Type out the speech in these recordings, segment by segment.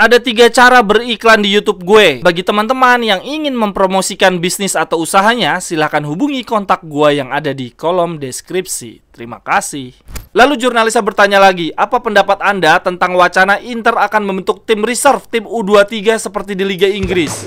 Ada 3 cara beriklan di YouTube gue. Bagi teman-teman yang ingin mempromosikan bisnis atau usahanya, silahkan hubungi kontak gue yang ada di kolom deskripsi. Terima kasih. Lalu jurnalisnya bertanya lagi, apa pendapat Anda tentang wacana Inter akan membentuk tim reserve tim U23 seperti di Liga Inggris?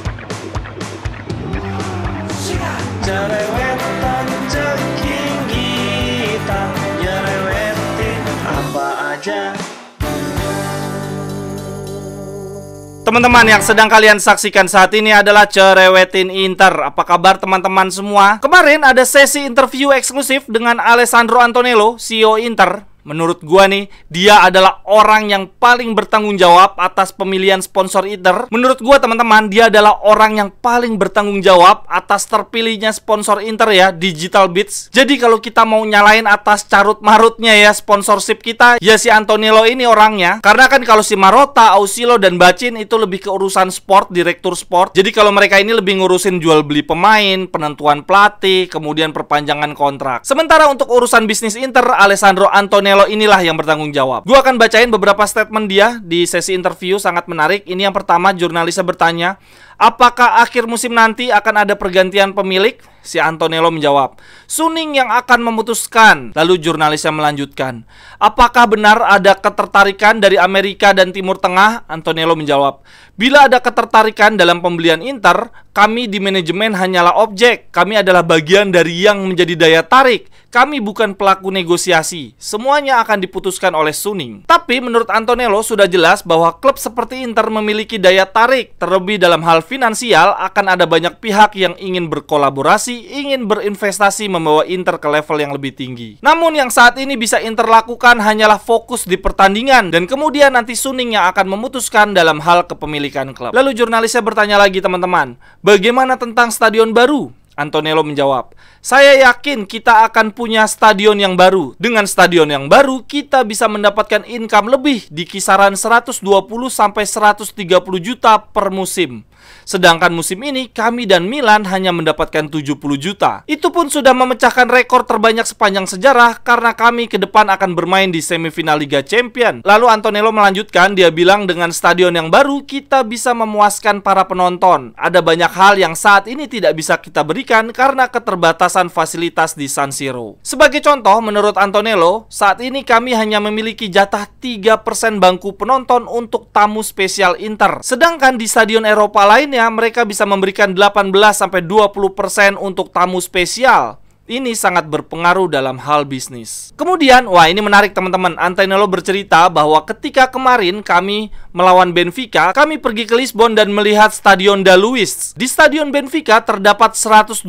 Teman-teman, yang sedang kalian saksikan saat ini adalah Cerewetin Inter. Apa kabar teman-teman semua? Kemarin ada sesi interview eksklusif dengan Alessandro Antonello, CEO Inter. Menurut gua nih, dia adalah orang yang paling bertanggung jawab atas pemilihan sponsor Inter. Menurut gua teman-teman, dia adalah orang yang paling bertanggung jawab atas terpilihnya sponsor Inter ya, Digital Beats. Jadi kalau kita mau nyalain atas carut-marutnya ya sponsorship kita, ya si Antonello ini orangnya. Karena kan kalau si Marotta, Ausilo, dan Bacin itu lebih ke urusan sport, direktur sport. Jadi kalau mereka ini lebih ngurusin jual beli pemain, penentuan pelatih, kemudian perpanjangan kontrak. Sementara untuk urusan bisnis Inter, Alessandro Antonello inilah yang bertanggung jawab. Gue akan bacain beberapa statement dia di sesi interview, sangat menarik. Ini yang pertama, jurnalisnya bertanya, apakah akhir musim nanti akan ada pergantian pemilik? Si Antonello menjawab, Suning yang akan memutuskan. Lalu jurnalisnya melanjutkan, apakah benar ada ketertarikan dari Amerika dan Timur Tengah? Antonello menjawab, bila ada ketertarikan dalam pembelian Inter, kami di manajemen hanyalah objek. Kami adalah bagian dari yang menjadi daya tarik. Kami bukan pelaku negosiasi. Semuanya akan diputuskan oleh Suning. Tapi menurut Antonello sudah jelas bahwa klub seperti Inter memiliki daya tarik. Terlebih dalam hal finansial, akan ada banyak pihak yang ingin berkolaborasi, ingin berinvestasi membawa Inter ke level yang lebih tinggi. Namun yang saat ini bisa Inter lakukan hanyalah fokus di pertandingan, dan kemudian nanti Suning yang akan memutuskan dalam hal kepemilikan klub. Lalu jurnalisnya bertanya lagi teman-teman, bagaimana tentang stadion baru? Antonello menjawab, saya yakin kita akan punya stadion yang baru. Dengan stadion yang baru, kita bisa mendapatkan income lebih di kisaran 120 sampai 130 juta per musim. Sedangkan musim ini kami dan Milan hanya mendapatkan 70 juta. Itu pun sudah memecahkan rekor terbanyak sepanjang sejarah karena kami ke depan akan bermain di semifinal Liga Champion. Lalu Antonello melanjutkan, dia bilang dengan stadion yang baru kita bisa memuaskan para penonton. Ada banyak hal yang saat ini tidak bisa kita berikan karena keterbatasan fasilitas di San Siro. Sebagai contoh, menurut Antonello, saat ini kami hanya memiliki jatah 3% bangku penonton untuk tamu spesial Inter. Sedangkan di stadion Eropa lainnya mereka bisa memberikan 18-20% untuk tamu spesial. Ini sangat berpengaruh dalam hal bisnis. Kemudian, wah ini menarik teman-teman. Antonello bercerita bahwa ketika kemarin kami melawan Benfica, kami pergi ke Lisbon dan melihat Stadion da Luz. Di Stadion Benfica terdapat 120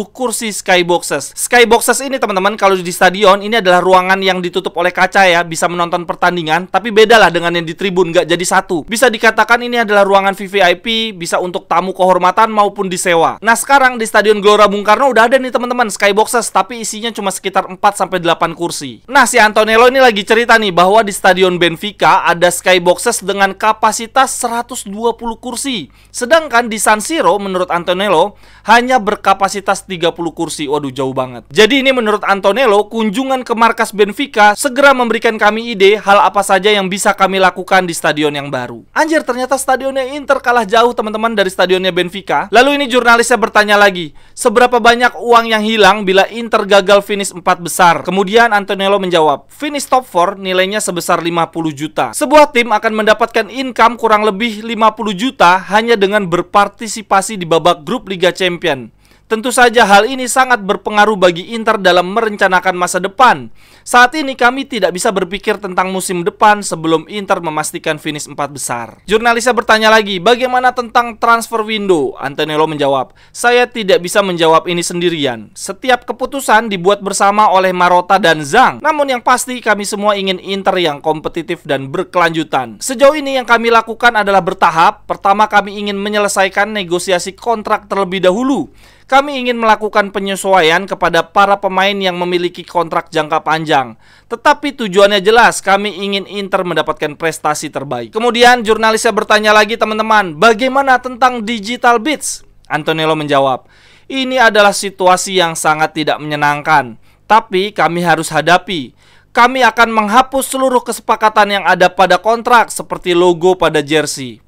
kursi skyboxes. Skyboxes ini teman-teman, kalau di stadion ini adalah ruangan yang ditutup oleh kaca ya, bisa menonton pertandingan. Tapi bedalah dengan yang di tribun, nggak jadi satu. Bisa dikatakan ini adalah ruangan VVIP, bisa untuk tamu kehormatan maupun disewa. Nah sekarang di Stadion Gelora Bung Karno udah ada nih teman-teman skybox, tapi isinya cuma sekitar 4-8 kursi. Nah, si Antonello ini lagi cerita nih bahwa di Stadion Benfica ada skyboxes dengan kapasitas 120 kursi. Sedangkan di San Siro menurut Antonello hanya berkapasitas 30 kursi. Waduh, jauh banget. Jadi ini menurut Antonello, kunjungan ke markas Benfica segera memberikan kami ide hal apa saja yang bisa kami lakukan di stadion yang baru. Anjir, ternyata stadionnya Inter kalah jauh teman-teman dari stadionnya Benfica. Lalu ini jurnalisnya bertanya lagi, seberapa banyak uang yang hilang bila Inter gagal finish 4 besar? Kemudian Antonello menjawab, finish top 4 nilainya sebesar 50 juta. Sebuah tim akan mendapatkan income kurang lebih 50 juta hanya dengan berpartisipasi di babak grup Liga Champion. Tentu saja hal ini sangat berpengaruh bagi Inter dalam merencanakan masa depan. Saat ini kami tidak bisa berpikir tentang musim depan sebelum Inter memastikan finish 4 besar. Jurnalisnya bertanya lagi, bagaimana tentang transfer window? Antonello menjawab, saya tidak bisa menjawab ini sendirian. Setiap keputusan dibuat bersama oleh Marotta dan Zhang. Namun yang pasti kami semua ingin Inter yang kompetitif dan berkelanjutan. Sejauh ini yang kami lakukan adalah bertahap. Pertama, kami ingin menyelesaikan negosiasi kontrak terlebih dahulu. Kami ingin melakukan penyesuaian kepada para pemain yang memiliki kontrak jangka panjang. Tetapi tujuannya jelas, kami ingin Inter mendapatkan prestasi terbaik. Kemudian jurnalisnya bertanya lagi teman-teman, bagaimana tentang Digital Beats? Antonello menjawab, ini adalah situasi yang sangat tidak menyenangkan. Tapi kami harus hadapi. Kami akan menghapus seluruh kesepakatan yang ada pada kontrak seperti logo pada jersey.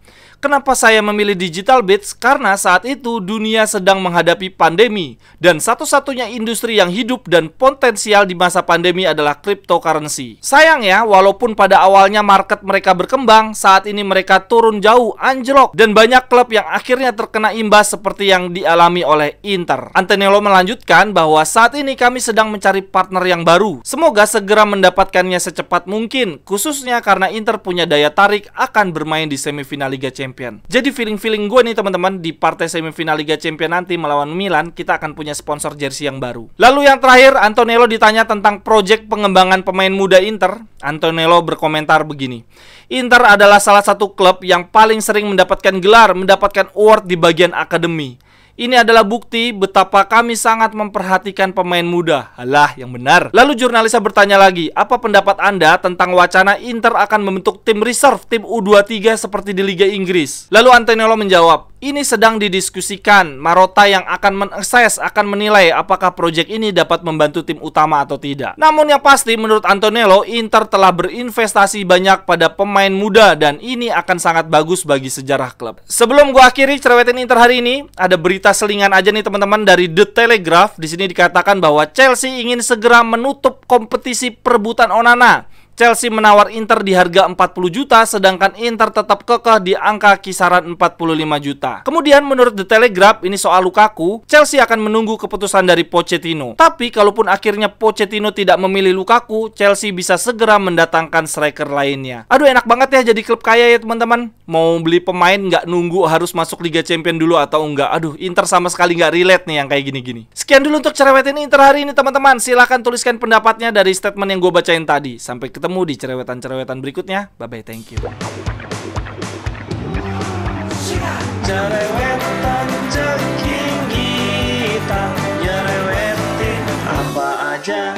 Kenapa saya memilih Digital Bits? Karena saat itu dunia sedang menghadapi pandemi, dan satu-satunya industri yang hidup dan potensial di masa pandemi adalah cryptocurrency. Sayangnya, walaupun pada awalnya market mereka berkembang, saat ini mereka turun jauh, anjlok, dan banyak klub yang akhirnya terkena imbas seperti yang dialami oleh Inter. Antonello melanjutkan bahwa saat ini kami sedang mencari partner yang baru. Semoga segera mendapatkannya secepat mungkin, khususnya karena Inter punya daya tarik akan bermain di semifinal Liga Champions. Jadi feeling gue nih teman-teman, di partai semifinal Liga Champions nanti melawan Milan, kita akan punya sponsor jersey yang baru. Lalu yang terakhir, Antonello ditanya tentang proyek pengembangan pemain muda Inter. Antonello berkomentar begini: Inter adalah salah satu klub yang paling sering mendapatkan gelar, mendapatkan award di bagian akademi. Ini adalah bukti betapa kami sangat memperhatikan pemain muda. Halah, yang benar. Lalu jurnalisnya bertanya lagi, apa pendapat Anda tentang wacana Inter akan membentuk tim reserve, tim U23 seperti di Liga Inggris? Lalu Antonello menjawab, ini sedang didiskusikan. Marotta yang akan mengakses, akan menilai apakah proyek ini dapat membantu tim utama atau tidak. Namun yang pasti menurut Antonello, Inter telah berinvestasi banyak pada pemain muda dan ini akan sangat bagus bagi sejarah klub. Sebelum gua akhiri cerewetin Inter hari ini, ada berita selingan aja nih teman-teman dari The Telegraph. Di sini dikatakan bahwa Chelsea ingin segera menutup kompetisi perebutan Onana. Chelsea menawar Inter di harga 40 juta, sedangkan Inter tetap kekeh di angka kisaran 45 juta. Kemudian menurut The Telegraph, ini soal Lukaku, Chelsea akan menunggu keputusan dari Pochettino. Tapi kalaupun akhirnya Pochettino tidak memilih Lukaku, Chelsea bisa segera mendatangkan striker lainnya. Aduh, enak banget ya jadi klub kaya ya teman-teman. Mau beli pemain nggak nunggu harus masuk Liga Champions dulu atau enggak. Aduh, Inter sama sekali nggak relate nih yang kayak gini-gini. Sekian dulu untuk cerewetin Inter hari ini teman-teman. Silahkan tuliskan pendapatnya dari statement yang gue bacain tadi. Sampai ketemu di cerewetan-cerewetan berikutnya. Bye-bye, thank you. Cerewetan ceking kita, nyerewetin apa aja.